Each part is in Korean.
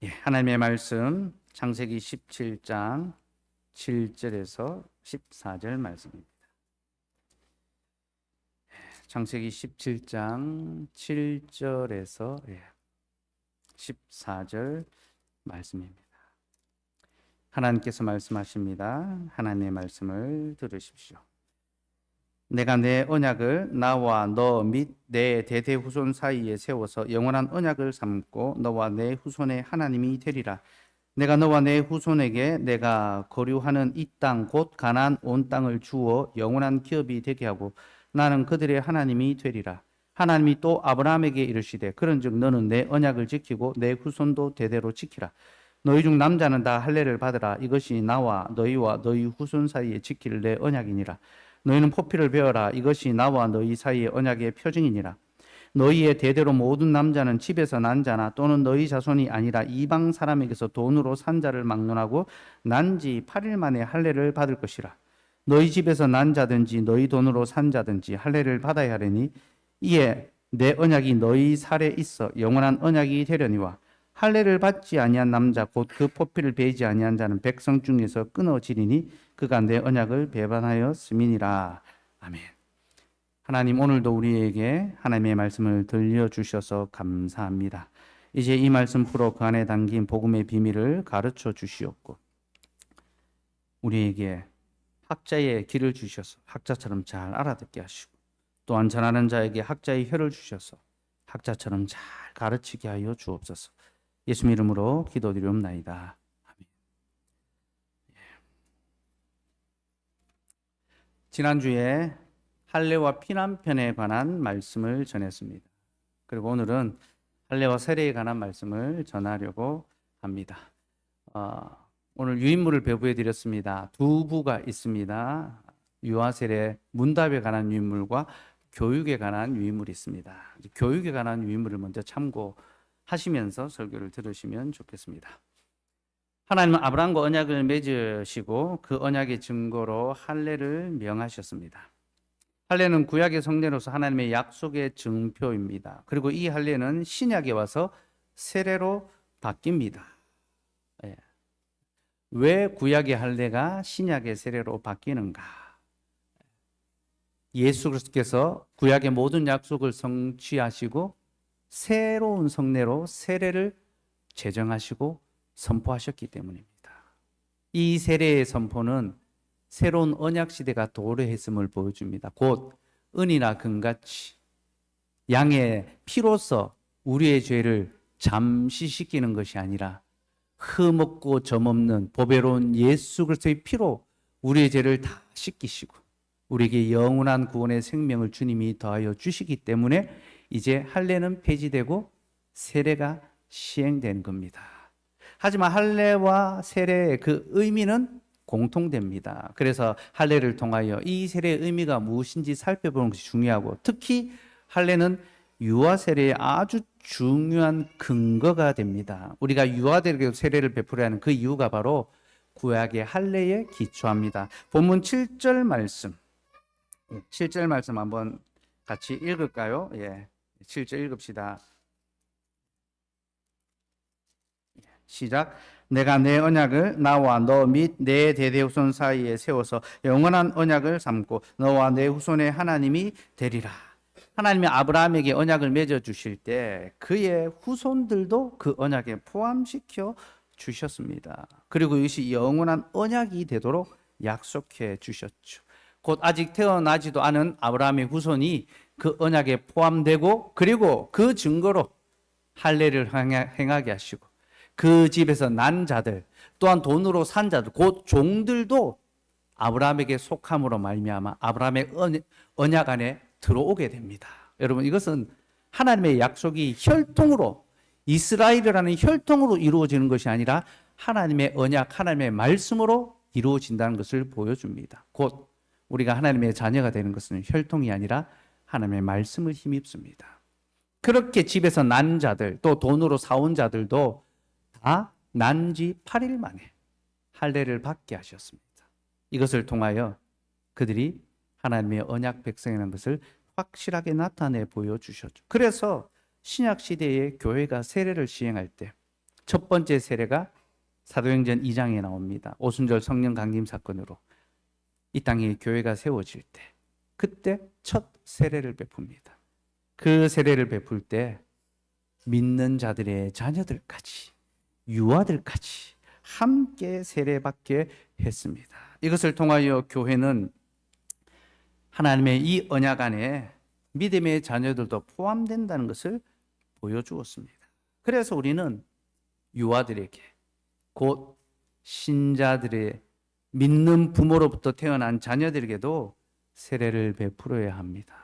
하나님의 말씀 창세기 17장 7절에서 14절 말씀입니다. 창세기 17장 7절에서 14절 말씀입니다. 하나님께서 말씀하십니다. 하나님의 말씀을 들으십시오. 내가 내 언약을 나와 너 및 내 대대 후손 사이에 세워서 영원한 언약을 삼고 너와 내 후손의 하나님이 되리라. 내가 너와 내 후손에게 내가 거류하는 이 땅 곧 가나안 온 땅을 주어 영원한 기업이 되게 하고 나는 그들의 하나님이 되리라. 하나님이 또 아브라함에게 이르시되 그런즉 너는 내 언약을 지키고 내 후손도 대대로 지키라. 너희 중 남자는 다 할례를 받으라. 이것이 나와 너희와 너희 후손 사이에 지킬 내 언약이니라. 너희는 포피를 베어라. 이것이 나와 너희 사이의 언약의 표징이니라. 너희의 대대로 모든 남자는 집에서 난 자나 또는 너희 자손이 아니라 이방 사람에게서 돈으로 산 자를 막론하고 난 지 8일 만에 할례를 받을 것이라. 너희 집에서 난 자든지 너희 돈으로 산 자든지 할례를 받아야 하려니 이에 내 언약이 너희 살에 있어 영원한 언약이 되려니와 할례를 받지 아니한 남자 곧 그 포피를 베이지 아니한 자는 백성 중에서 끊어지리니 그가 내 언약을 배반하였음이니라. 아멘. 하나님, 오늘도 우리에게 하나님의 말씀을 들려주셔서 감사합니다. 이제 이 말씀 풀어 그 안에 담긴 복음의 비밀을 가르쳐 주시옵고 우리에게 학자의 길을 주셔서 학자처럼 잘 알아듣게 하시고 또한 전하는 자에게 학자의 혀를 주셔서 학자처럼 잘 가르치게 하여 주옵소서. 예수님 이름으로 기도드리옵나이다. 아멘. 지난주에 할례와 피난편에 관한 말씀을 전했습니다. 그리고 오늘은 할례와 세례에 관한 말씀을 전하려고 합니다. 오늘 유인물을 배부해 드렸습니다. 두 부가 있습니다. 유아 세례 문답에 관한 유인물과 교육에 관한 유인물이 있습니다. 교육에 관한 유인물을 먼저 참고하시면서 설교를 들으시면 좋겠습니다. 하나님은 아브라함과 언약을 맺으시고 그 언약의 증거로 할례를 명하셨습니다. 할례는 구약의 성례로서 하나님의 약속의 증표입니다. 그리고 이 할례는 신약에 와서 세례로 바뀝니다. 왜 구약의 할례가 신약의 세례로 바뀌는가? 예수 그리스도께서 구약의 모든 약속을 성취하시고 새로운 성례로 세례를 제정하시고 선포하셨기 때문입니다. 이 세례의 선포는 새로운 언약 시대가 도래했음을 보여줍니다. 곧 은이나 금같이 양의 피로서 우리의 죄를 잠시시키는 것이 아니라 흠없고 점없는 보배로운 예수 그리스도의 피로 우리의 죄를 다 씻기시고 우리에게 영원한 구원의 생명을 주님이 더하여 주시기 때문에 이제 할례는 폐지되고 세례가 시행되는 겁니다. 하지만 할례와 세례의 그 의미는 공통됩니다. 그래서 할례를 통하여 이 세례의 의미가 무엇인지 살펴보는 것이 중요하고 특히 할례는 유아 세례의 아주 중요한 근거가 됩니다. 우리가 유아들에게 세례를 베풀어야 하는 그 이유가 바로 구약의 할례에 기초합니다. 본문 7절 말씀 7절 말씀 한번 같이 읽을까요? 7절 읽읍시다. 시작. 내가 내 언약을 나와 너 및 내 대대 후손 사이에 세워서 영원한 언약을 삼고 너와 내 후손의 하나님이 되리라. 하나님이 아브라함에게 언약을 맺어 주실 때 그의 후손들도 그 언약에 포함시켜 주셨습니다. 그리고 이것이 영원한 언약이 되도록 약속해 주셨죠. 곧 아직 태어나지도 않은 아브라함의 후손이 그 언약에 포함되고 그리고 그 증거로 할례를 행하게 하시고 그 집에서 난 자들 또한 돈으로 산 자들 곧 종들도 아브라함에게 속함으로 말미암아 아브라함의 언약 안에 들어오게 됩니다. 여러분, 이것은 하나님의 약속이 혈통으로 이스라엘이라는 혈통으로 이루어지는 것이 아니라 하나님의 언약, 하나님의 말씀으로 이루어진다는 것을 보여줍니다. 곧 우리가 하나님의 자녀가 되는 것은 혈통이 아니라 하나님의 말씀을 힘입습니다. 그렇게 집에서 난 자들 또 돈으로 사온 자들도 다 난 지 8일 만에 할례를 받게 하셨습니다. 이것을 통하여 그들이 하나님의 언약 백성이라는 것을 확실하게 나타내 보여주셨죠. 그래서 신약 시대에 교회가 세례를 시행할 때 첫 번째 세례가 사도행전 2장에 나옵니다. 오순절 성령 강림 사건으로 이 땅에 교회가 세워질 때, 그때 첫 세례를 베풉니다. 그 세례를 베풀 때 믿는 자들의 자녀들까지, 유아들까지 함께 세례받게 했습니다. 이것을 통하여 교회는 하나님의 이 언약 안에 믿음의 자녀들도 포함된다는 것을 보여주었습니다. 그래서 우리는 유아들에게, 곧 신자들의 믿는 부모로부터 태어난 자녀들에게도 세례를 베풀어야 합니다.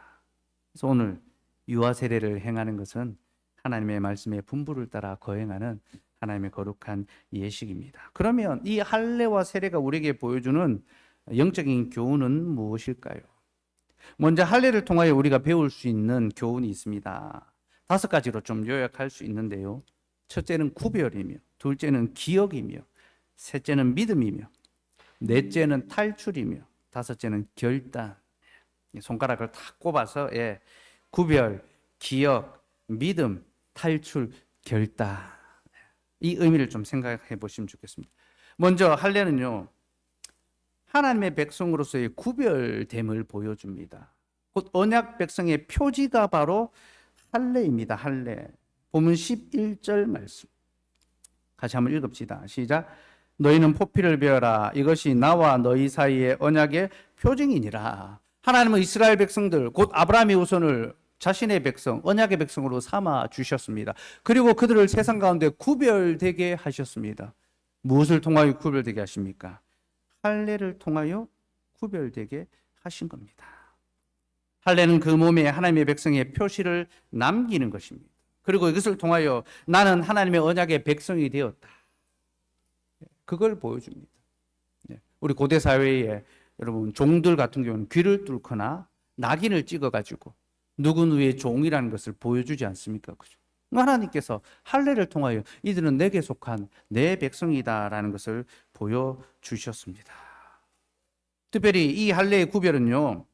그래서 오늘 유아 세례를 행하는 것은 하나님의 말씀의 분부를 따라 거행하는 하나님의 거룩한 예식입니다. 그러면 이 할례와 세례가 우리에게 보여주는 영적인 교훈은 무엇일까요? 먼저 할례를 통하여 우리가 배울 수 있는 교훈이 있습니다. 5가지로 좀 요약할 수 있는데요. 첫째는 구별이며, 둘째는 기억이며, 셋째는 믿음이며, 넷째는 탈출이며, 다섯째는 결단. 손가락을 탁 꼽아서 구별, 기억, 믿음, 탈출, 결단. 이 의미를 좀 생각해 보시면 좋겠습니다. 먼저 할례는요, 하나님의 백성으로서의 구별됨을 보여줍니다. 곧 언약 백성의 표지가 바로 할례입니다. 할례. 본문 11절 말씀 같이 한번 읽읍시다. 시작. 너희는 포피를 베어라. 이것이 나와 너희 사이의 언약의 표징이니라. 하나님은 이스라엘 백성들, 곧 아브라함의 후손을 자신의 백성, 언약의 백성으로 삼아 주셨습니다. 그리고 그들을 세상 가운데 구별되게 하셨습니다. 무엇을 통하여 구별되게 하십니까? 할례를 통하여 구별되게 하신 겁니다. 할례는 그 몸에 하나님의 백성의 표시를 남기는 것입니다. 그리고 이것을 통하여 나는 하나님의 언약의 백성이 되었다, 그걸 보여줍니다. 우리 고대 사회에 여러분 종들 같은 경우는 귀를 뚫거나 낙인을 찍어가지고 누구누구의 종이라는 것을 보여주지 않습니까? 그죠? 하나님께서 할례를 통하여 이들은 내게 속한 내 백성이다라는 것을 보여주셨습니다. 특별히 이 할례의 구별은요,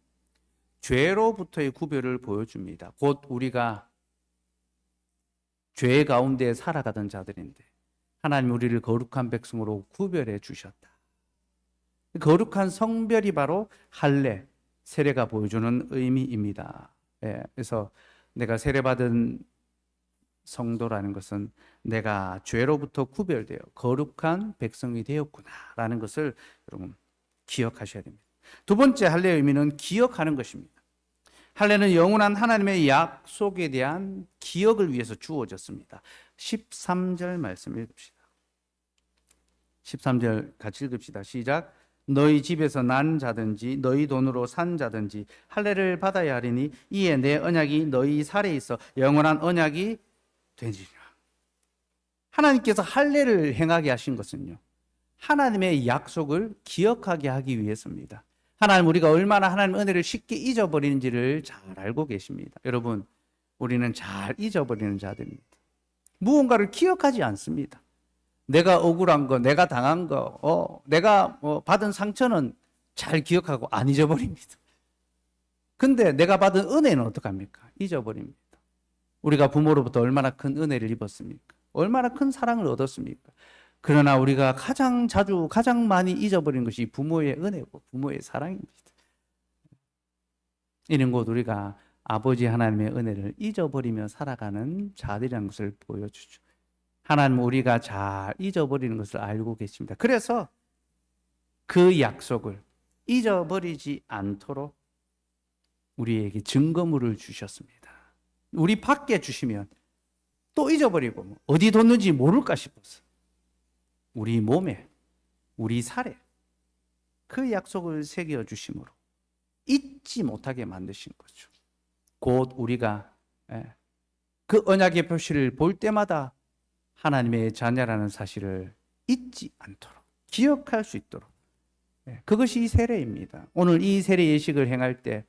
죄로부터의 구별을 보여줍니다. 곧 우리가 죄 가운데 살아가던 자들인데 하나님 우리를 거룩한 백성으로 구별해 주셨다. 거룩한 성별이 바로 할례, 세례가 보여주는 의미입니다. 그래서 내가 세례받은 성도라는 것은 내가 죄로부터 구별되어 거룩한 백성이 되었구나라는 것을 여러분 기억하셔야 됩니다. 두 번째 할례의 의미는 기억하는 것입니다. 할례는 영원한 하나님의 약속에 대한 기억을 위해서 주어졌습니다. 13절 말씀 읽읍시다. 13절 같이 읽읍시다. 시작. 너희 집에서 난 자든지 너희 돈으로 산 자든지 할례를 받아야 하리니 이에 내 언약이 너희 살에 있어 영원한 언약이 되리라. 하나님께서 할례를 행하게 하신 것은요, 하나님의 약속을 기억하게 하기 위해서입니다. 하나님, 우리가 얼마나 하나님의 은혜를 쉽게 잊어버리는지를 잘 알고 계십니다. 여러분, 우리는 잘 잊어버리는 자들입니다. 무언가를 기억하지 않습니다. 내가 억울한 거, 내가 당한 거, 내가 받은 상처는 잘 기억하고 안 잊어버립니다. 근데 내가 받은 은혜는 어떡합니까? 잊어버립니다. 우리가 부모로부터 얼마나 큰 은혜를 입었습니까? 얼마나 큰 사랑을 얻었습니까? 그러나 우리가 가장 자주, 가장 많이 잊어버린 것이 부모의 은혜고 부모의 사랑입니다. 이는 곧 우리가 아버지 하나님의 은혜를 잊어버리며 살아가는 자들이라는 것을 보여주죠. 하나님, 우리가 잘 잊어버리는 것을 알고 계십니다. 그래서 그 약속을 잊어버리지 않도록 우리에게 증거물을 주셨습니다. 우리 밖에 주시면 또 잊어버리고 어디 뒀는지 모를까 싶어서 우리 몸에, 우리 살에 그 약속을 새겨주심으로 잊지 못하게 만드신 거죠. 곧 우리가 그 언약의 표시를 볼 때마다 하나님의 자녀라는 사실을 잊지 않도록, 기억할 수 있도록, 그것이 세례입니다. 오늘 이 세례 예식을 행할 때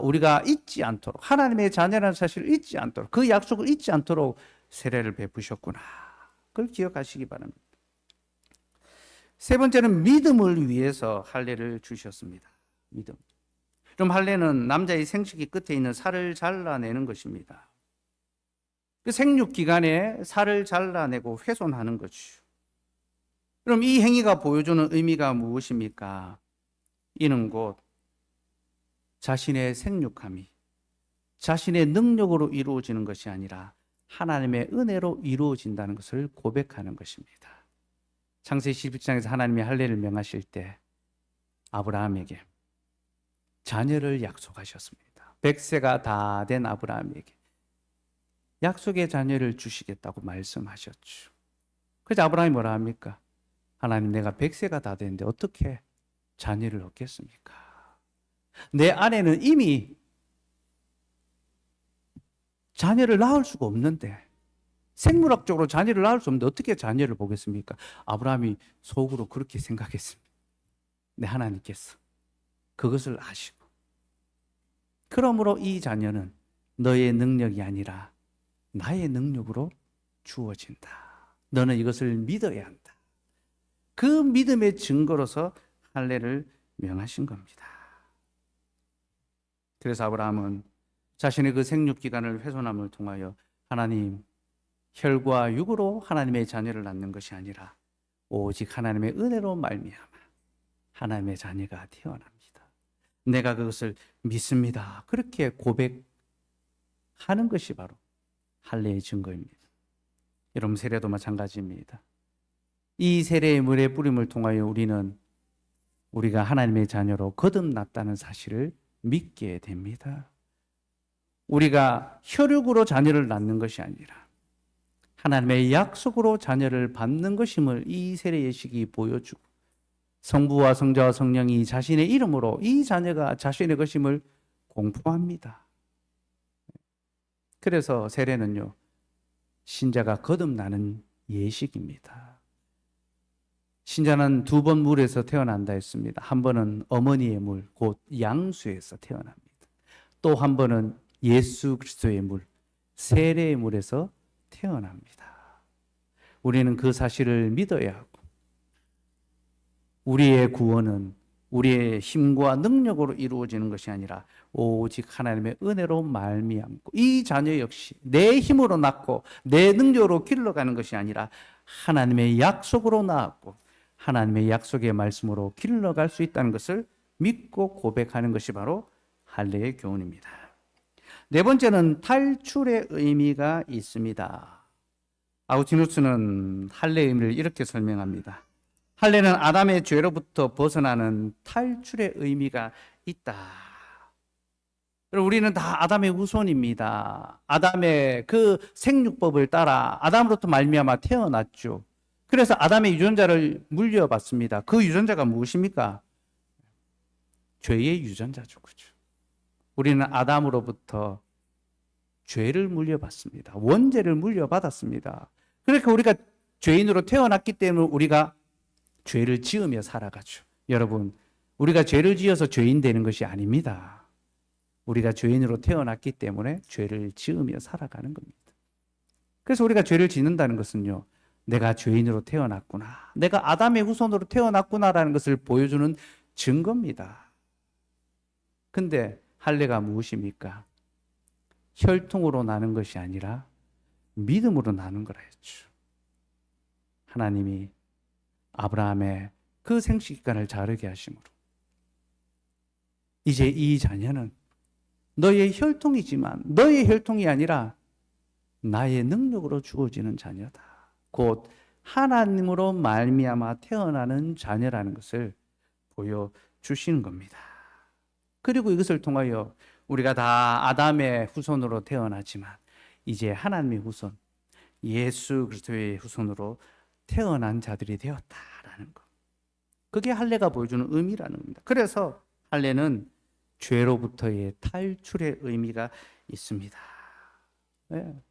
우리가 잊지 않도록, 하나님의 자녀라는 사실을 잊지 않도록, 그 약속을 잊지 않도록 세례를 베푸셨구나, 그걸 기억하시기 바랍니다. 세 번째는 믿음을 위해서 할례를 주셨습니다. 믿음. 그럼 할례는 남자의 생식기 끝에 있는 살을 잘라내는 것입니다. 그 생육 기간에 살을 잘라내고 훼손하는 거죠. 그럼 이 행위가 보여주는 의미가 무엇입니까? 이는 곧 자신의 생육함이 자신의 능력으로 이루어지는 것이 아니라 하나님의 은혜로 이루어진다는 것을 고백하는 것입니다. 창세기 11장에서 하나님이 할례를 명하실 때 아브라함에게 자녀를 약속하셨습니다. 100세가 다 된 아브라함에게 약속의 자녀를 주시겠다고 말씀하셨죠. 그래서 아브라함이 뭐라 합니까? 하나님, 내가 100세가 다 됐는데 어떻게 자녀를 얻겠습니까? 내 아내는 이미 자녀를 낳을 수가 없는데, 생물학적으로 자녀를 낳을 수 없는데 어떻게 자녀를 보겠습니까? 아브라함이 속으로 그렇게 생각했습니다. 내 하나님께서 그것을 아시고, 그러므로 이 자녀는 너의 능력이 아니라 나의 능력으로 주어진다. 너는 이것을 믿어야 한다. 그 믿음의 증거로서 할례를 명하신 겁니다. 그래서 아브라함은 자신의 그 생육 기간을 훼손함을 통하여 하나님, 혈과 육으로 하나님의 자녀를 낳는 것이 아니라 오직 하나님의 은혜로 말미암아 하나님의 자녀가 태어납니다. 내가 그것을 믿습니다. 그렇게 고백하는 것이 바로 할례의 증거입니다. 여러분, 세례도 마찬가지입니다. 이 세례의 물의 뿌림을 통하여 우리가 하나님의 자녀로 거듭났다는 사실을 믿게 됩니다. 우리가 혈육으로 자녀를 낳는 것이 아니라 하나님의 약속으로 자녀를 받는 것임을 이 세례 예식이 보여주고, 성부와 성자와 성령이 자신의 이름으로 이 자녀가 자신의 것임을 공포합니다. 그래서 세례는요, 신자가 거듭나는 예식입니다. 신자는 2번 물에서 태어난다 했습니다. 한 번은 어머니의 물, 곧 양수에서 태어납니다. 또 한 번은 예수 그리스도의 물, 세례의 물에서 태어납니다. 우리는 그 사실을 믿어야 하고, 우리의 구원은 우리의 힘과 능력으로 이루어지는 것이 아니라 오직 하나님의 은혜로 말미암고, 이 자녀 역시 내 힘으로 낳고 내 능력으로 길러가는 것이 아니라 하나님의 약속으로 낳았고 하나님의 약속의 말씀으로 길러갈 수 있다는 것을 믿고 고백하는 것이 바로 할례의 교훈입니다. 네 번째는 탈출의 의미가 있습니다. 아우구스티누스는 할례의 의미를 이렇게 설명합니다. 할례는 아담의 죄로부터 벗어나는 탈출의 의미가 있다. 우리는 다 아담의 후손입니다. 아담의 그 생육법을 따라 아담으로부터 말미암아 태어났죠. 그래서 아담의 유전자를 물려받습니다. 그 유전자가 무엇입니까? 죄의 유전자죠. 그죠? 우리는 아담으로부터 죄를 물려받습니다. 원죄를 물려받았습니다. 그러니까 우리가 죄인으로 태어났기 때문에 우리가 죄를 지으며 살아가죠. 여러분, 우리가 죄를 지어서 죄인 되는 것이 아닙니다. 우리가 죄인으로 태어났기 때문에 죄를 지으며 살아가는 겁니다. 그래서 우리가 죄를 짓는다는 것은요, 내가 죄인으로 태어났구나, 내가 아담의 후손으로 태어났구나라는 것을 보여주는 증거입니다. 근데 할례가 무엇입니까? 혈통으로 나는 것이 아니라 믿음으로 나는 거라 했죠. 하나님이 아브라함의 그 생식기간을 자르게 하심으로 이제 이 자녀는 너의 혈통이지만 너의 혈통이 아니라 나의 능력으로 주어지는 자녀다. 곧 하나님으로 말미암아 태어나는 자녀라는 것을 보여주시는 겁니다. 그리고 이것을 통하여 우리가 다 아담의 후손으로 태어나지만 이제 하나님의 후손, 예수 그리스도의 후손으로 태어난 자들이 되었다라는 것. 그게 할례가 보여주는 의미라는 겁니다. 그래서 할례는 죄로부터의 탈출의 의미가 있습니다. 네.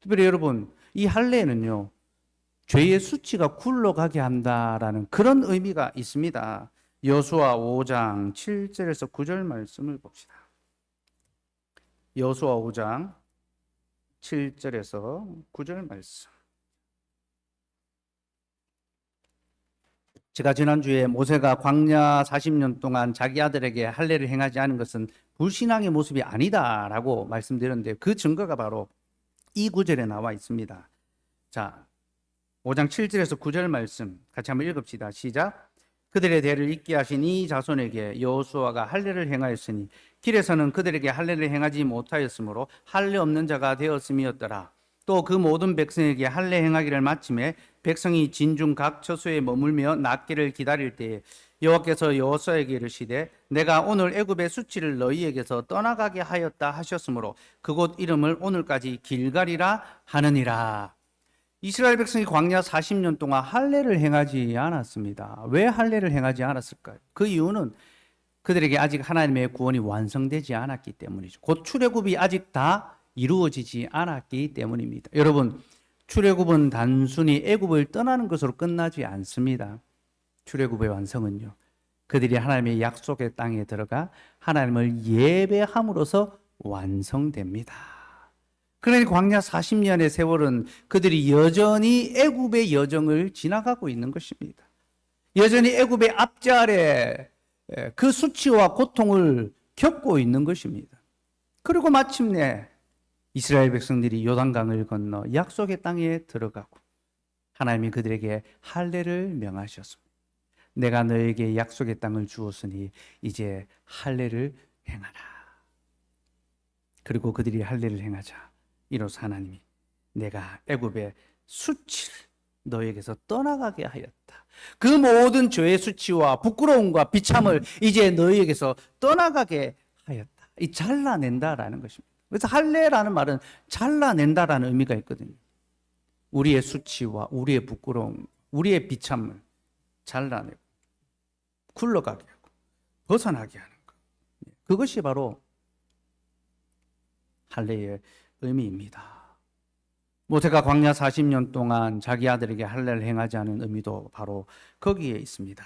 특별히 여러분, 이 할례는요, 죄의 수치가 굴러가게 한다라는 그런 의미가 있습니다. 여호수아 5장 7절에서 9절 말씀을 봅시다. 여호수아 5장 7절에서 9절 말씀. 제가 지난주에 모세가 광야 40년 동안 자기 아들에게 할례를 행하지 않은 것은 불신앙의 모습이 아니다라고 말씀드렸는데, 그 증거가 바로 이 구절에 나와 있습니다. 자, 5장 7절에서 9절 말씀 같이 한번 읽읍시다. 시작. 그들의 대를 잇게 하신 이 자손에게 여호수아가 할례를 행하였으니 길에서는 그들에게 할례를 행하지 못하였으므로 할례 없는 자가 되었음이었더라. 또 그 모든 백성에게 할례 행하기를 마침에 백성이 진중 각 처소에 머물며 낫기를 기다릴 때에 여호와께서 여호수아에게 이르시되 내가 오늘 애굽의 수치를 너희에게서 떠나가게 하였다 하셨으므로 그곳 이름을 오늘까지 길갈이라 하느니라. 이스라엘 백성이 광야 40년 동안 할례를 행하지 않았습니다. 왜 할례를 행하지 않았을까요? 그 이유는 그들에게 아직 하나님의 구원이 완성되지 않았기 때문이죠. 곧 출애굽이 아직 다 이루어지지 않았기 때문입니다. 여러분, 출애굽은 단순히 애굽을 떠나는 것으로 끝나지 않습니다. 출애굽의 완성은요, 그들이 하나님의 약속의 땅에 들어가 하나님을 예배함으로써 완성됩니다. 그러니 광야 40년의 세월은 그들이 여전히 애굽의 여정을 지나가고 있는 것입니다. 여전히 애굽의 앞자래 그 수치와 고통을 겪고 있는 것입니다. 그리고 마침내 이스라엘 백성들이 요단강을 건너 약속의 땅에 들어가고 하나님이 그들에게 할례를 명하셨습니다. 내가 너에게 약속의 땅을 주었으니 이제 할례를 행하라. 그리고 그들이 할례를 행하자 이로써 하나님이 내가 애굽의 수치를 너에게서 떠나가게 하였다. 그 모든 죄의 수치와 부끄러움과 비참을 이제 너희에게서 떠나가게 하였다. 이 잘라낸다라는 것입니다. 그래서 할례라는 말은 잘라낸다라는 의미가 있거든요. 우리의 수치와 우리의 부끄러움, 우리의 비참을 잘라내고 굴러가게 하고 벗어나게 하는 것. 그것이 바로 할례의 의미입니다. 모세가 광야 40년 동안 자기 아들에게 할례를 행하지 않은 의미도 바로 거기에 있습니다.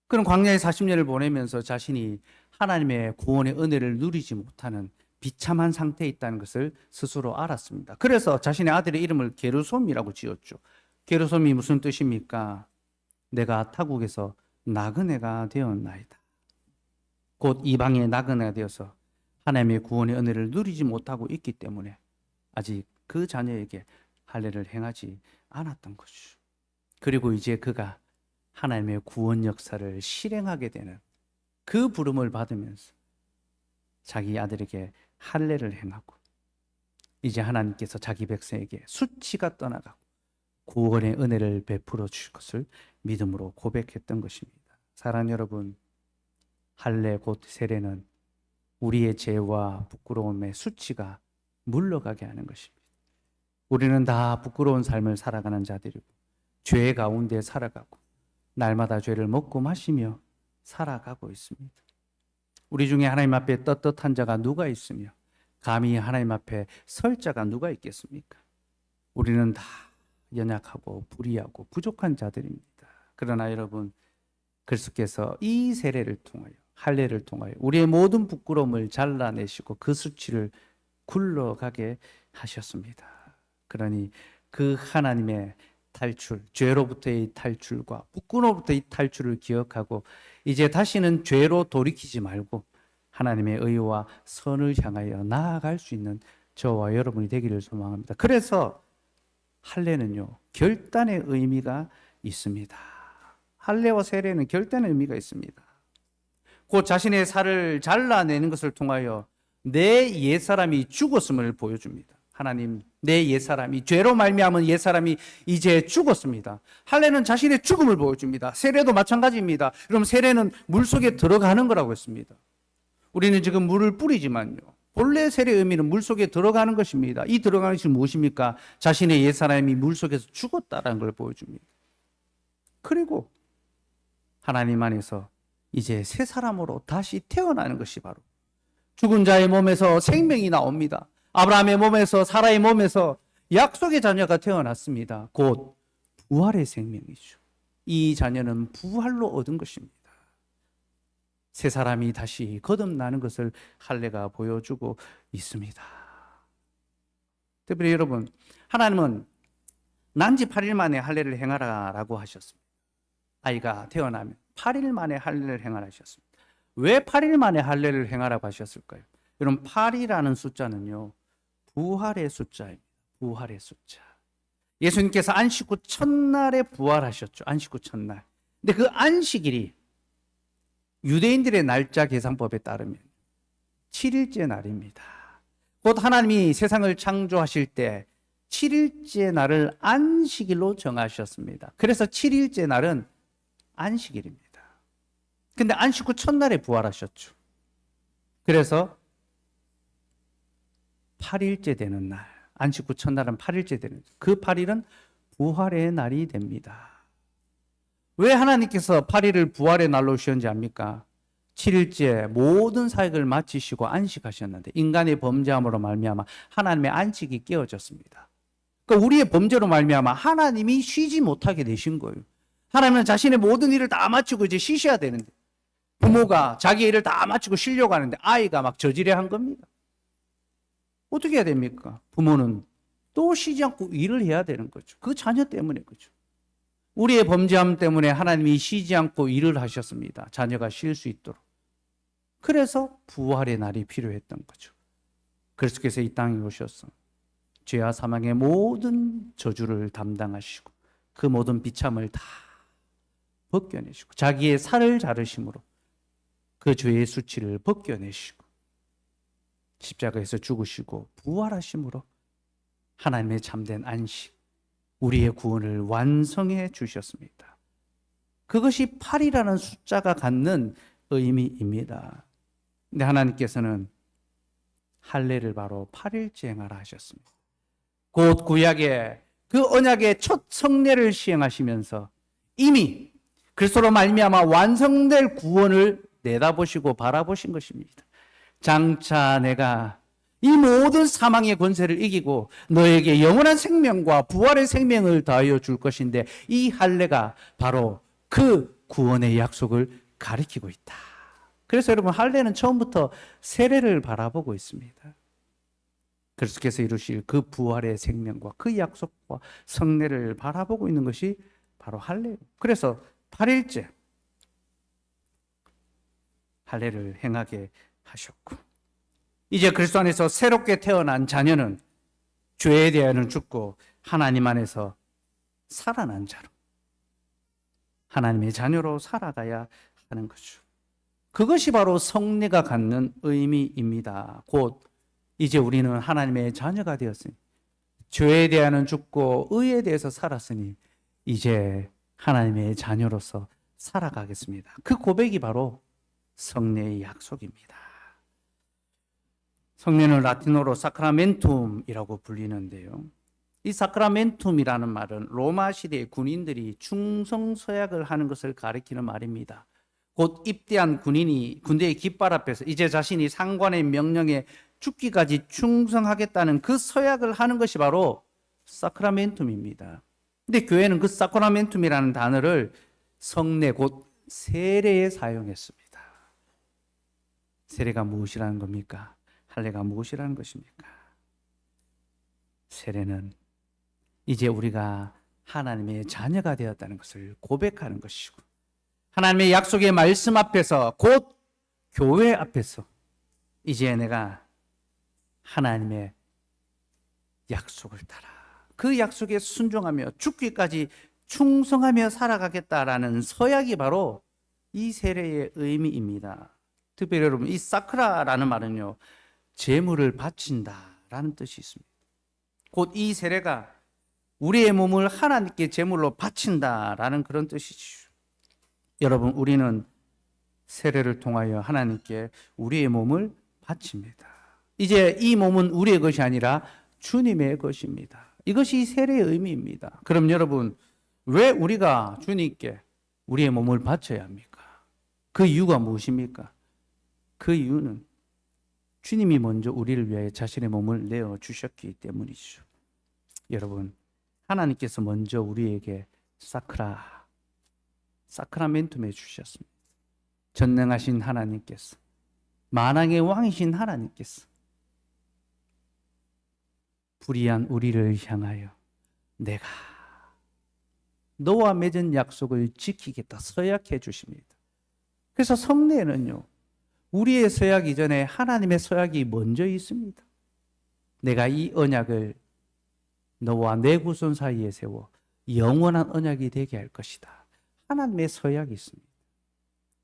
그런 광야의 40년을 보내면서 자신이 하나님의 구원의 은혜를 누리지 못하는 비참한 상태에 있다는 것을 스스로 알았습니다. 그래서 자신의 아들의 이름을 게르솜이라고 지었죠. 게르솜이 무슨 뜻입니까? 내가 타국에서 나그네가 되었나이다. 곧 이방의 나그네가 되어서 하나님의 구원의 은혜를 누리지 못하고 있기 때문에 아직 그 자녀에게 할례를 행하지 않았던 것이죠. 그리고 이제 그가 하나님의 구원 역사를 실행하게 되는 그 부름을 받으면서 자기 아들에게 할례를 행하고 이제 하나님께서 자기 백성에게 수치가 떠나가고 구원의 은혜를 베풀어 주실 것을 믿음으로 고백했던 것입니다. 사랑하는 여러분, 할례 곧 세례는 우리의 죄와 부끄러움의 수치가 물러가게 하는 것입니다. 우리는 다 부끄러운 삶을 살아가는 자들이고 죄 가운데 살아가고 날마다 죄를 먹고 마시며 살아가고 있습니다. 우리 중에 하나님 앞에 떳떳한 자가 누가 있으며 감히 하나님 앞에 설 자가 누가 있겠습니까? 우리는 다 연약하고 불의하고 부족한 자들입니다. 그러나 여러분, 그리스도께서 이 세례를 통하여 할례를 통하여 우리의 모든 부끄러움을 잘라내시고 그 수치를 굴러가게 하셨습니다. 그러니 그 하나님의 탈출, 죄로부터의 탈출과 부끄러움부터의 탈출을 기억하고 이제 다시는 죄로 돌이키지 말고 하나님의 의와 선을 향하여 나아갈 수 있는 저와 여러분이 되기를 소망합니다. 그래서 할례는요, 결단의 의미가 있습니다. 할례와 세례는 결단의 의미가 있습니다. 곧 자신의 살을 잘라내는 것을 통하여 내 옛사람이 죽었음을 보여줍니다. 하나님, 내 옛사람이 죄로 말미암은 옛사람이 이제 죽었습니다. 할례는 자신의 죽음을 보여줍니다. 세례도 마찬가지입니다. 그럼 세례는 물속에 들어가는 거라고 했습니다. 우리는 지금 물을 뿌리지만요, 본래 세례의 의미는 물속에 들어가는 것입니다. 이 들어가는 것이 무엇입니까? 자신의 옛사람이 물속에서 죽었다는 걸 보여줍니다. 그리고 하나님 안에서 이제 새 사람으로 다시 태어나는 것이 바로 죽은 자의 몸에서 생명이 나옵니다. 아브라함의 몸에서, 사라의 몸에서 약속의 자녀가 태어났습니다. 곧 부활의 생명이죠. 이 자녀는 부활로 얻은 것입니다. 새 사람이 다시 거듭나는 것을 할례가 보여주고 있습니다. 특별히 여러분, 하나님은 난지 8일 만에 할례를 행하라라고 하셨습니다. 아이가 태어나면 8일 만에 할례를 행하라 하셨습니다. 왜 8일 만에 할례를 행하라고 하셨을까요? 여러분, 8이라는 숫자는요, 부활의 숫자입니다. 부활의 숫자. 예수님께서 안식 후 첫날에 부활하셨죠. 안식 후 첫날. 근데 그 안식일이 유대인들의 날짜 계산법에 따르면 7일째 날입니다. 곧 하나님이 세상을 창조하실 때 7일째 날을 안식일로 정하셨습니다. 그래서 7일째 날은 안식일입니다. 근데 안식 후 첫날에 부활하셨죠. 그래서 8일째 되는 날, 안식 후 첫날은 8일째 되는 그 8일은 부활의 날이 됩니다. 왜 하나님께서 8일을 부활의 날로 주셨는지 압니까? 7일째 모든 사역을 마치시고 안식하셨는데 인간의 범죄함으로 말미암아 하나님의 안식이 깨어졌습니다. 그러니까 우리의 범죄로 말미암아 하나님이 쉬지 못하게 되신 거예요. 하나님은 자신의 모든 일을 다 마치고 이제 쉬셔야 되는데 부모가 자기 일을 다 마치고 쉬려고 하는데 아이가 막 저지레 한 겁니다. 어떻게 해야 됩니까? 부모는 또 쉬지 않고 일을 해야 되는 거죠. 그 자녀 때문에 그죠. 우리의 범죄함 때문에 하나님이 쉬지 않고 일을 하셨습니다. 자녀가 쉴 수 있도록. 그래서 부활의 날이 필요했던 거죠. 그리스도께서 이 땅에 오셔서 죄와 사망의 모든 저주를 담당하시고 그 모든 비참을 다 벗겨내시고 자기의 살을 자르심으로 그 죄의 수치를 벗겨내시고 십자가에서 죽으시고 부활하심으로 하나님의 참된 안식, 우리의 구원을 완성해 주셨습니다. 그것이 8이라는 숫자가 갖는 의미입니다. 근데 하나님께서는 할례를 바로 8일째 행하라 하셨습니다. 곧 구약의 그 언약의 첫 성례를 시행하시면서 이미 그리스도로 말미암아 완성될 구원을 내다보시고 바라보신 것입니다. 장차 내가 이 모든 사망의 권세를 이기고 너에게 영원한 생명과 부활의 생명을 더하여 줄 것인데 이 할례가 바로 그 구원의 약속을 가리키고 있다. 그래서 여러분 할례는 처음부터 세례를 바라보고 있습니다. 그리스도께서 이루실 그 부활의 생명과 그 약속과 성례를 바라보고 있는 것이 바로 할례예요. 그래서 8일째 할례를 행하게 하셨고 이제 그리스도 안에서 새롭게 태어난 자녀는 죄에 대하여는 죽고 하나님 안에서 살아난 자로 하나님의 자녀로 살아가야 하는 거죠. 그것이 바로 성례가 갖는 의미입니다. 곧 이제 우리는 하나님의 자녀가 되었으니 죄에 대하여는 죽고 의에 대해서 살았으니 이제 하나님의 자녀로서 살아가겠습니다. 그 고백이 바로 성례의 약속입니다. 성례는 라틴어로 사크라멘툼이라고 불리는데요. 이 사크라멘툼이라는 말은 로마 시대의 군인들이 충성서약을 하는 것을 가리키는 말입니다. 곧 입대한 군인이 군대의 깃발 앞에서 이제 자신이 상관의 명령에 죽기까지 충성하겠다는 그 서약을 하는 것이 바로 사크라멘툼입니다. 근데 교회는 그 사크라멘툼이라는 단어를 성례 곧 세례에 사용했습니다. 세례가 무엇이라는 겁니까? 할례가 무엇이라는 것입니까? 세례는 이제 우리가 하나님의 자녀가 되었다는 것을 고백하는 것이고 하나님의 약속의 말씀 앞에서 곧 교회 앞에서 이제 내가 하나님의 약속을 따라 그 약속에 순종하며 죽기까지 충성하며 살아가겠다라는 서약이 바로 이 세례의 의미입니다. 특별히 여러분 이 사크라라는 말은요 제물을 바친다라는 뜻이 있습니다. 곧 이 세례가 우리의 몸을 하나님께 제물로 바친다라는 그런 뜻이죠. 여러분 우리는 세례를 통하여 하나님께 우리의 몸을 바칩니다. 이제 이 몸은 우리의 것이 아니라 주님의 것입니다. 이것이 세례의 의미입니다. 그럼 여러분 왜 우리가 주님께 우리의 몸을 바쳐야 합니까? 그 이유가 무엇입니까? 그 이유는 주님이 먼저 우리를 위하여 자신의 몸을 내어주셨기 때문이죠. 여러분 하나님께서 먼저 우리에게 사크라멘툼 해주셨습니다. 전능하신 하나님께서 만왕의 왕이신 하나님께서 불의한 우리를 향하여 내가 너와 맺은 약속을 지키겠다 서약해 주십니다. 그래서 성례는요 우리의 서약 이전에 하나님의 서약이 먼저 있습니다. 내가 이 언약을 너와 내 후손 사이에 세워 영원한 언약이 되게 할 것이다. 하나님의 서약이 있습니다.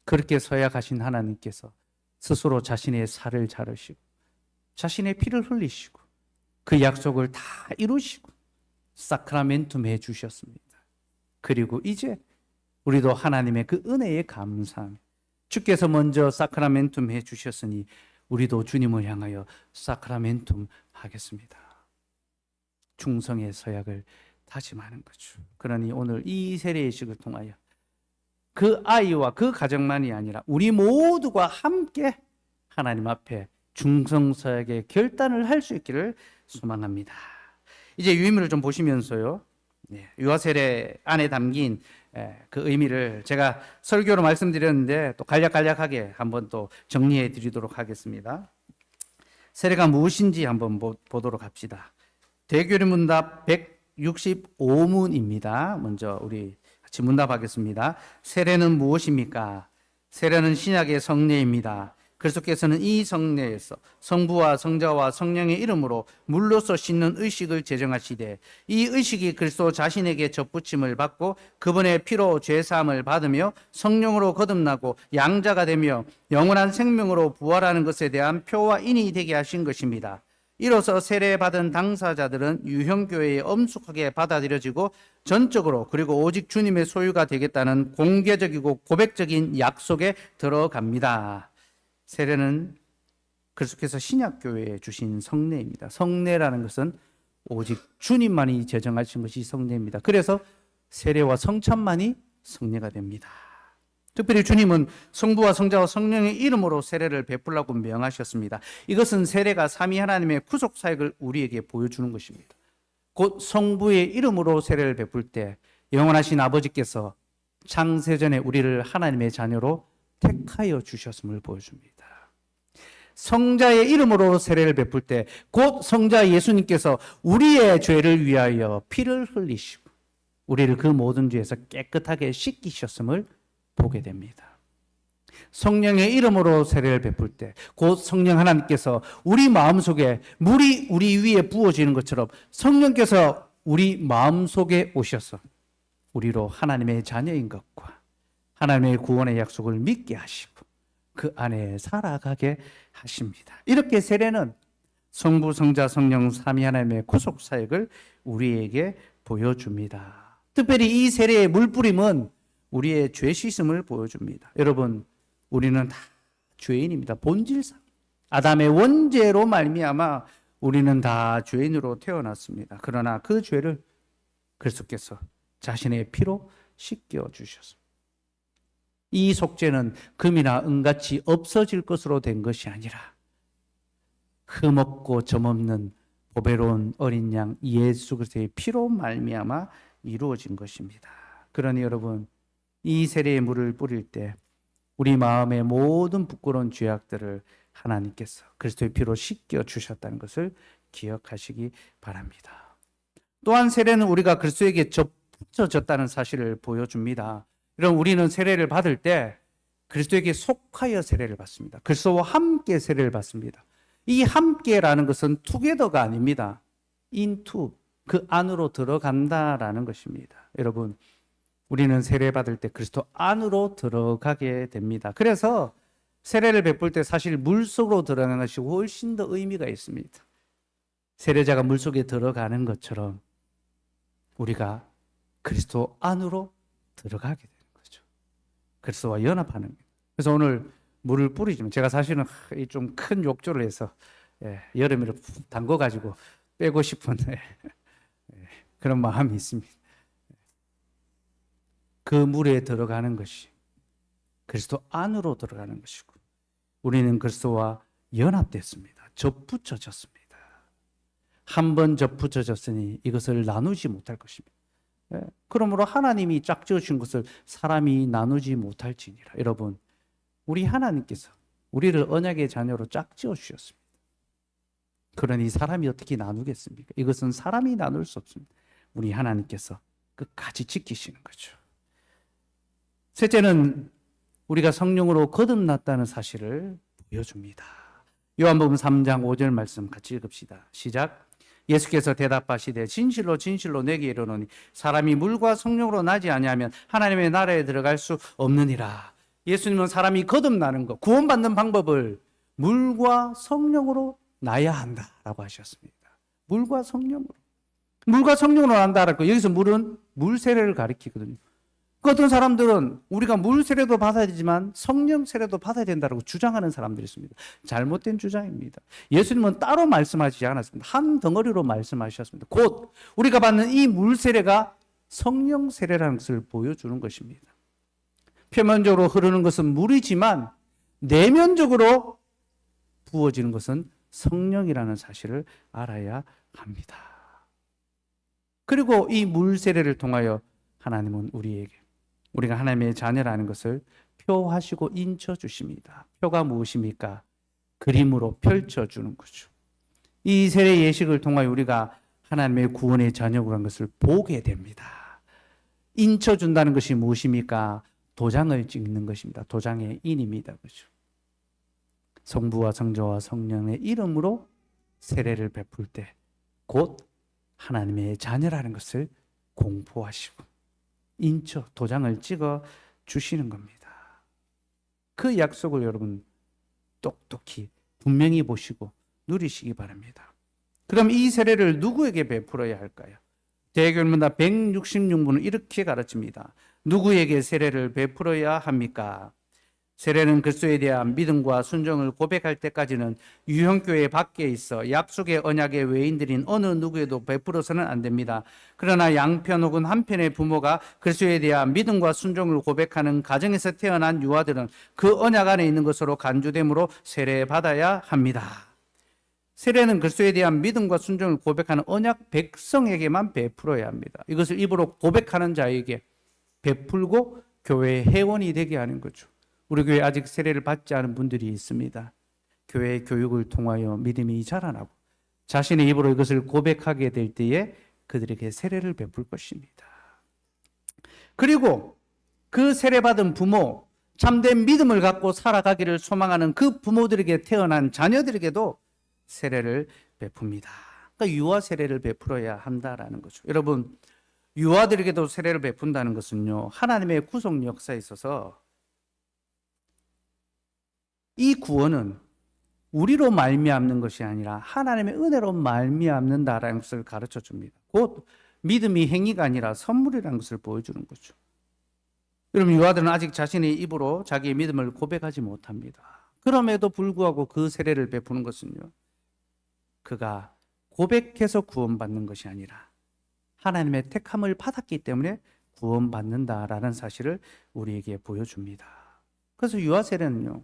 그렇게 서약하신 하나님께서 스스로 자신의 살을 자르시고 자신의 피를 흘리시고 그 약속을 다 이루시고 사크라멘툼 해 주셨습니다. 그리고 이제 우리도 하나님의 그 은혜에 감사하며 주께서 먼저 사크라멘툼 해 주셨으니 우리도 주님을 향하여 사크라멘툼 하겠습니다. 충성의 서약을 다짐하는 거죠. 그러니 오늘 이 세례의식을 통하여 그 아이와 그 가정만이 아니라 우리 모두가 함께 하나님 앞에 충성서약의 결단을 할 수 있기를 소망합니다. 이제 유의미를 좀 보시면서요, 유아세례 안에 담긴 그 의미를 제가 설교로 말씀드렸는데 또 간략하게 한번 또 정리해 드리도록 하겠습니다. 세례가 무엇인지 한번 보도록 합시다. 대교리문답 165문입니다. 먼저 우리 같이 문답하겠습니다. 세례는 무엇입니까? 세례는 신약의 성례입니다. 그리스도께서는 이 성례에서 성부와 성자와 성령의 이름으로 물로서 씻는 의식을 제정하시되 이 의식이 그리스도 자신에게 접붙임을 받고 그분의 피로 죄사함을 받으며 성령으로 거듭나고 양자가 되며 영원한 생명으로 부활하는 것에 대한 표와 인이 되게 하신 것입니다. 이로써 세례받은 당사자들은 유형교회에 엄숙하게 받아들여지고 전적으로 그리고 오직 주님의 소유가 되겠다는 공개적이고 고백적인 약속에 들어갑니다. 세례는 그리스도께서 신약교회에 주신 성례입니다. 성례라는 것은 오직 주님만이 제정하신 것이 성례입니다. 그래서 세례와 성찬만이 성례가 됩니다. 특별히 주님은 성부와 성자와 성령의 이름으로 세례를 베풀라고 명하셨습니다. 이것은 세례가 삼위 하나님의 구속 사역을 우리에게 보여주는 것입니다. 곧 성부의 이름으로 세례를 베풀 때 영원하신 아버지께서 창세전에 우리를 하나님의 자녀로 택하여 주셨음을 보여줍니다. 성자의 이름으로 세례를 베풀 때 곧 성자 예수님께서 우리의 죄를 위하여 피를 흘리시고 우리를 그 모든 죄에서 깨끗하게 씻기셨음을 보게 됩니다. 성령의 이름으로 세례를 베풀 때 곧 성령 하나님께서 우리 마음속에 물이 우리 위에 부어지는 것처럼 성령께서 우리 마음속에 오셔서 우리로 하나님의 자녀인 것과 하나님의 구원의 약속을 믿게 하시고 그 안에 살아가게 하십니다. 이렇게 세례는 성부, 성자, 성령 삼위 하나님의 구속 사역을 우리에게 보여줍니다. 특별히 이 세례의 물뿌림은 우리의 죄 씻음을 보여줍니다. 여러분, 우리는 다 죄인입니다. 본질상 아담의 원죄로 말미암아 우리는 다 죄인으로 태어났습니다. 그러나 그 죄를 그리스도께서 자신의 피로 씻겨 주셨습니다. 이 속죄는 금이나 은같이 없어질 것으로 된 것이 아니라 흠없고 점없는 보배로운 어린 양 예수 그리스도의 피로 말미암아 이루어진 것입니다. 그러니 여러분, 이 세례의 물을 뿌릴 때 우리 마음의 모든 부끄러운 죄악들을 하나님께서 그리스도의 피로 씻겨 주셨다는 것을 기억하시기 바랍니다. 또한 세례는 우리가 그리스도에게 접붙여졌다는 사실을 보여줍니다. 이런 우리는 세례를 받을 때 그리스도에게 속하여 세례를 받습니다. 그리스도와 함께 세례를 받습니다. 이 함께라는 것은 together가 아닙니다. into, 그 안으로 들어간다라는 것입니다. 여러분, 우리는 세례 받을 때 그리스도 안으로 들어가게 됩니다. 그래서 세례를 베풀 때 사실 물속으로 들어가는 것이 훨씬 더 의미가 있습니다. 세례자가 물속에 들어가는 것처럼 우리가 그리스도 안으로 들어가게 됩니다. 그리스도와 연합하는 거예요. 그래서 오늘 물을 뿌리지만 제가 사실은 좀 큰 욕조를 해서 여름에 푹 담궈가지고 빼고 싶은 그런 마음이 있습니다. 그 물에 들어가는 것이 그리스도 안으로 들어가는 것이고 우리는 그리스도와 연합됐습니다. 접붙여졌습니다. 한 번 접붙여졌으니 이것을 나누지 못할 것입니다. 그러므로 하나님이 짝지어주신 것을 사람이 나누지 못할지니라. 여러분, 우리 하나님께서 우리를 언약의 자녀로 짝지어 주셨습니다. 그러니 사람이 어떻게 나누겠습니까? 이것은 사람이 나눌 수 없습니다. 우리 하나님께서 끝까지 지키시는 거죠. 셋째는 우리가 성령으로 거듭났다는 사실을 보여줍니다. 요한복음 3장 5절 말씀 같이 읽읍시다. 시작. 예수께서 대답하시되 진실로 진실로 내게 이르노니 사람이 물과 성령으로 나지 아니하면 하나님의 나라에 들어갈 수 없느니라. 예수님은 사람이 거듭나는 것, 구원받는 방법을 물과 성령으로 나야 한다라고 하셨습니다. 물과 성령으로. 물과 성령으로 난다라고. 여기서 물은 물 세례를 가리키거든요. 그 어떤 사람들은 우리가 물 세례도 받아야 되지만 성령 세례도 받아야 된다고 주장하는 사람들이 있습니다. 잘못된 주장입니다. 예수님은 따로 말씀하시지 않았습니다. 한 덩어리로 말씀하셨습니다. 곧 우리가 받는 이 물 세례가 성령 세례라는 것을 보여주는 것입니다. 표면적으로 흐르는 것은 물이지만 내면적으로 부어지는 것은 성령이라는 사실을 알아야 합니다. 그리고 이 물 세례를 통하여 하나님은 우리가 하나님의 자녀라는 것을 표하시고 인쳐 주십니다. 표가 무엇입니까? 그림으로 펼쳐주는 거죠. 이 세례 예식을 통하여 우리가 하나님의 구원의 자녀라는 것을 보게 됩니다. 인쳐준다는 것이 무엇입니까? 도장을 찍는 것입니다. 도장의 인입니다. 그렇죠? 성부와 성자와 성령의 이름으로 세례를 베풀 때 곧 하나님의 자녀라는 것을 공포하시고 인쳐 도장을 찍어 주시는 겁니다. 그 약속을 여러분 똑똑히 분명히 보시고 누리시기 바랍니다. 그럼 이 세례를 누구에게 베풀어야 할까요? 대개문답 166문은 이렇게 가르칩니다. 누구에게 세례를 베풀어야 합니까? 세례는 그리스도에 대한 믿음과 순종을 고백할 때까지는 유형교회 밖에 있어 약속의 언약의 외인들인 어느 누구에도 베풀어서는 안 됩니다. 그러나 양편 혹은 한편의 부모가 그리스도에 대한 믿음과 순종을 고백하는 가정에서 태어난 유아들은 그 언약 안에 있는 것으로 간주됨으로 세례받아야 합니다. 세례는 그리스도에 대한 믿음과 순종을 고백하는 언약 백성에게만 베풀어야 합니다. 이것을 입으로 고백하는 자에게 베풀고 교회의 회원이 되게 하는 거죠. 우리 교회에 아직 세례를 받지 않은 분들이 있습니다. 교회 교육을 통하여 믿음이 자라나고 자신의 입으로 이것을 고백하게 될 때에 그들에게 세례를 베풀 것입니다. 그리고 그 세례받은 부모, 참된 믿음을 갖고 살아가기를 소망하는 그 부모들에게 태어난 자녀들에게도 세례를 베풉니다. 그러니까 유아 세례를 베풀어야 한다라는 거죠. 여러분, 유아들에게도 세례를 베푼다는 것은요, 하나님의 구속 역사에 있어서 이 구원은 우리로 말미암는 것이 아니라 하나님의 은혜로 말미암는다라는 것을 가르쳐 줍니다. 곧 믿음이 행위가 아니라 선물이라는 것을 보여주는 거죠. 여러분, 유아들은 아직 자신의 입으로 자기의 믿음을 고백하지 못합니다. 그럼에도 불구하고 그 세례를 베푸는 것은요, 그가 고백해서 구원받는 것이 아니라 하나님의 택함을 받았기 때문에 구원받는다라는 사실을 우리에게 보여줍니다. 그래서 유아 세례는요,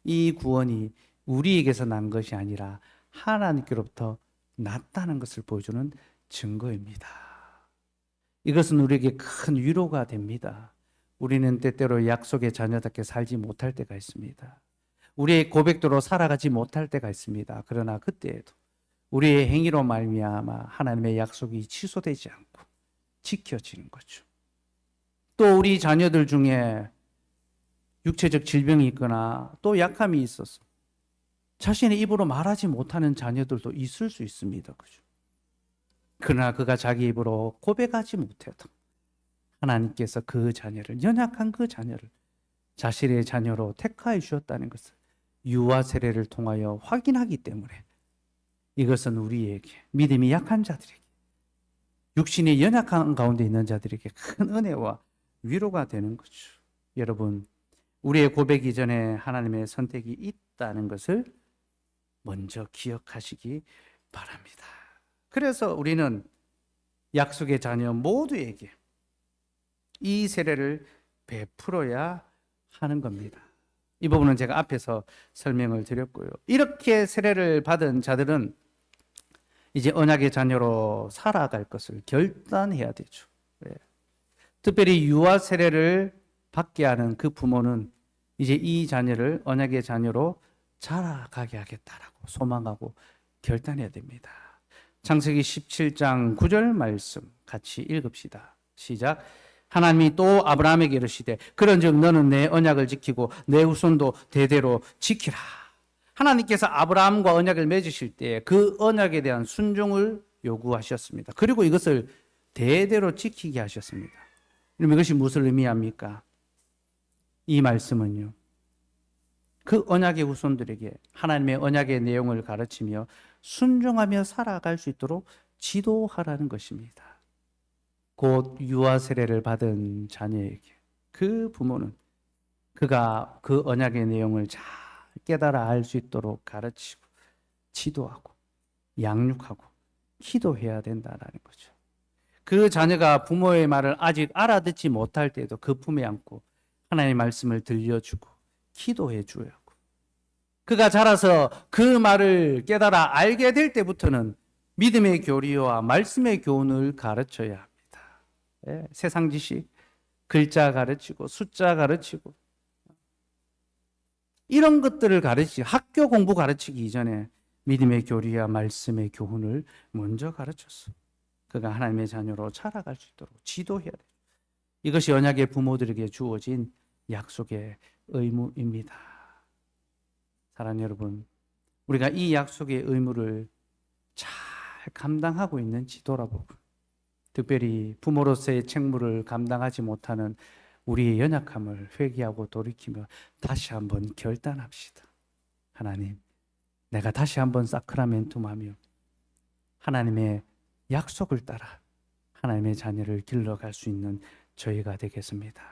이 구원이 우리에게서 난 것이 아니라 하나님께로부터 났다는 것을 보여주는 증거입니다. 이것은 우리에게 큰 위로가 됩니다. 우리는 때때로 약속의 자녀답게 살지 못할 때가 있습니다. 우리의 고백대로 살아가지 못할 때가 있습니다. 그러나 그때에도 우리의 행위로 말미암아 하나님의 약속이 취소되지 않고 지켜지는 거죠. 또 우리 자녀들 중에 육체적 질병이 있거나 또 약함이 있어서 자신의 입으로 말하지 못하는 자녀들도 있을 수 있습니다. 그죠? 그러나 그가 자기 입으로 고백하지 못해도 하나님께서 그 자녀를, 연약한 그 자녀를 자신의 자녀로 택하여 주셨다는 것을 유아 세례를 통하여 확인하기 때문에 이것은 우리에게, 믿음이 약한 자들에게, 육신이 연약한 가운데 있는 자들에게 큰 은혜와 위로가 되는 거죠. 여러분, 우리의 고백 이전에 하나님의 선택이 있다는 것을 먼저 기억하시기 바랍니다. 그래서 우리는 약속의 자녀 모두에게 이 세례를 베풀어야 하는 겁니다. 이 부분은 제가 앞에서 설명을 드렸고요. 이렇게 세례를 받은 자들은 이제 언약의 자녀로 살아갈 것을 결단해야 되죠. 특별히 유아 세례를 받게 하는 그 부모는 이제 이 자녀를 언약의 자녀로 자라가게 하겠다라고 소망하고 결단해야 됩니다. 창세기 17장 9절 말씀 같이 읽읍시다. 시작. 하나님이 또 아브라함에게 이르시되 그런즉 너는 내 언약을 지키고 내 후손도 대대로 지키라. 하나님께서 아브라함과 언약을 맺으실 때 그 언약에 대한 순종을 요구하셨습니다. 그리고 이것을 대대로 지키게 하셨습니다. 그럼 이것이 무엇을 의미합니까? 이 말씀은요, 그 언약의 후손들에게 하나님의 언약의 내용을 가르치며 순종하며 살아갈 수 있도록 지도하라는 것입니다. 곧 유아 세례를 받은 자녀에게 그 부모는 그가 그 언약의 내용을 잘 깨달아 알 수 있도록 가르치고 지도하고 양육하고 기도해야 된다라는 거죠. 그 자녀가 부모의 말을 아직 알아듣지 못할 때도 그 품에 안고 하나님의 말씀을 들려주고 기도해 줘야 하고, 그가 자라서 그 말을 깨달아 알게 될 때부터는 믿음의 교리와 말씀의 교훈을 가르쳐야 합니다. 예, 세상 지식, 글자 가르치고 숫자 가르치고 이런 것들을 가르치고 학교 공부 가르치기 이전에 믿음의 교리와 말씀의 교훈을 먼저 가르쳤어. 그가 하나님의 자녀로 자라갈 수 있도록 지도해야 돼요. 이것이 언약의 부모들에게 주어진 약속의 의무입니다. 사랑하는 여러분, 우리가 이 약속의 의무를 잘 감당하고 있는지 돌아보고, 특별히 부모로서의 책무를 감당하지 못하는 우리의 연약함을 회개하고 돌이키며 다시 한번 결단합시다. 하나님, 내가 다시 한번 사크라멘tum하며 하나님의 약속을 따라 하나님의 자녀를 길러갈 수 있는 저희가 되겠습니다.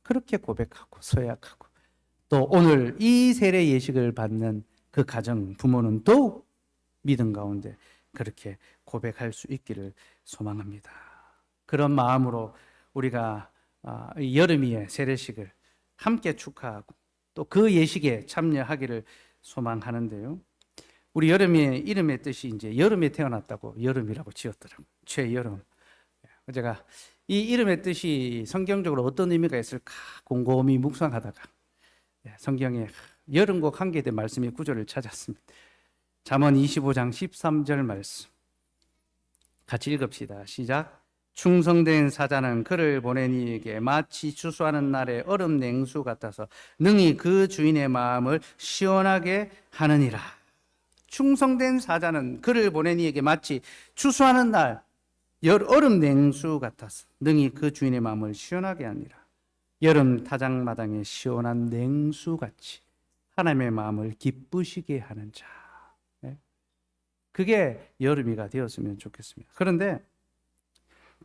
그렇게 고백하고 서약하고, 또 오늘 이 세례 예식을 받는 그 가정, 부모는 더욱 믿음 가운데 그렇게 고백할 수 있기를 소망합니다. 그런 마음으로 우리가 여름이의 세례식을 함께 축하하고 또 그 예식에 참여하기를 소망하는데요. 우리 여름이의 이름의 뜻이 이제 여름에 태어났다고 여름이라고 지었더라고요. 최여름. 제가 이 이름의 뜻이 성경적으로 어떤 의미가 있을까 곰곰이 묵상하다가 성경에 여름과 관계된 말씀의 구절을 찾았습니다. 잠언 25장 13절 말씀 같이 읽읍시다. 시작. 충성된 사자는 그를 보낸 이에게 마치 추수하는 날의 얼음 냉수 같아서 능히 그 주인의 마음을 시원하게 하느니라. 충성된 사자는 그를 보낸 이에게 마치 추수하는 날 얼음 냉수 같아서 능히 그 주인의 마음을 시원하게 하니라. 여름 타작마당의 시원한 냉수같이 하나님의 마음을 기쁘시게 하는 자, 그게 여름이가 되었으면 좋겠습니다. 그런데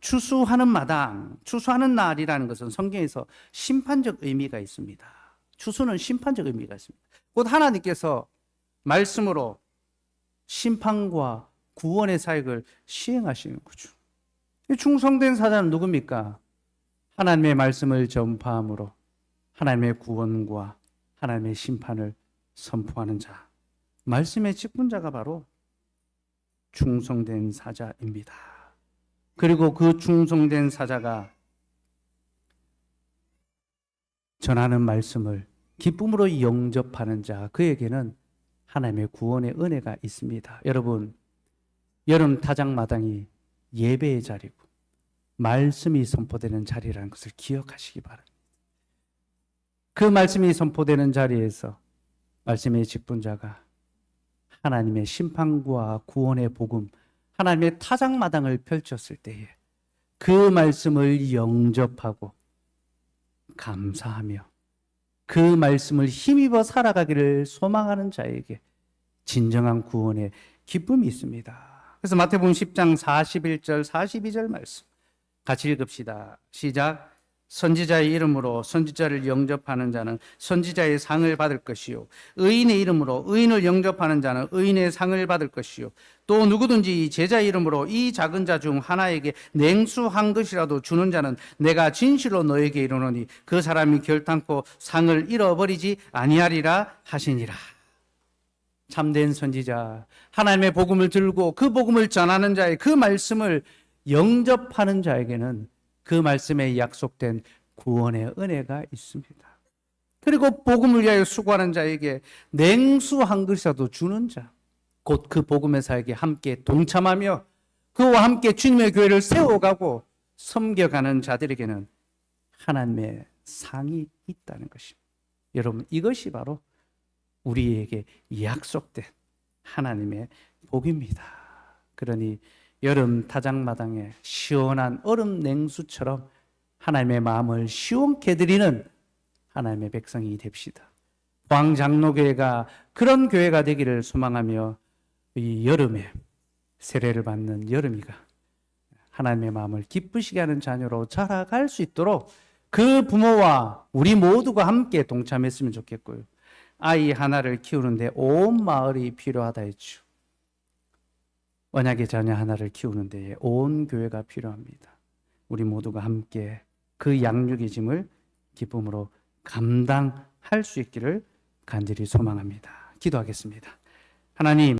추수하는 마당, 추수하는 날이라는 것은 성경에서 심판적 의미가 있습니다. 추수는 심판적 의미가 있습니다. 곧 하나님께서 말씀으로 심판과 구원의 사역을 시행하시는 거죠. 충성된 사자는 누굽니까? 하나님의 말씀을 전파함으로 하나님의 구원과 하나님의 심판을 선포하는 자, 말씀의 직분자가 바로 충성된 사자입니다. 그리고 그 충성된 사자가 전하는 말씀을 기쁨으로 영접하는 자, 그에게는 하나님의 구원의 은혜가 있습니다. 여러분, 여름 타작마당이 예배의 자리고 말씀이 선포되는 자리라는 것을 기억하시기 바랍니다. 그 말씀이 선포되는 자리에서 말씀의 직분자가 하나님의 심판과 구원의 복음, 하나님의 타작마당을 펼쳤을 때에 그 말씀을 영접하고 감사하며 그 말씀을 힘입어 살아가기를 소망하는 자에게 진정한 구원의 기쁨이 있습니다. 그래서 마태복음 10장 41절 42절 말씀 같이 읽읍시다. 시작. 선지자의 이름으로 선지자를 영접하는 자는 선지자의 상을 받을 것이요, 의인의 이름으로 의인을 영접하는 자는 의인의 상을 받을 것이요, 또 누구든지 제자의 이름으로 이 작은 자 중 하나에게 냉수 한 것이라도 주는 자는 내가 진실로 너에게 이르노니 그 사람이 결탄코 상을 잃어버리지 아니하리라 하시니라. 참된 선지자, 하나님의 복음을 들고 그 복음을 전하는 자의 그 말씀을 영접하는 자에게는 그 말씀에 약속된 구원의 은혜가 있습니다. 그리고 복음을 위하여 수고하는 자에게 냉수 한 그릇이라도 주는 자, 곧 그 복음의 사역에 함께 동참하며 그와 함께 주님의 교회를 세워가고 섬겨가는 자들에게는 하나님의 상이 있다는 것입니다. 여러분, 이것이 바로 우리에게 약속된 하나님의 복입니다. 그러니 여름 타작마당에 시원한 얼음 냉수처럼 하나님의 마음을 시원케 드리는 하나님의 백성이 됩시다. 포항장로교회가 그런 교회가 되기를 소망하며 이 여름에 세례를 받는 여름이가 하나님의 마음을 기쁘시게 하는 자녀로 자라갈 수 있도록 그 부모와 우리 모두가 함께 동참했으면 좋겠고요. 아이 하나를 키우는데 온 마을이 필요하다 했죠. 언약의 자녀 하나를 키우는 데에 온 교회가 필요합니다. 우리 모두가 함께 그 양육의 짐을 기쁨으로 감당할 수 있기를 간절히 소망합니다. 기도하겠습니다. 하나님,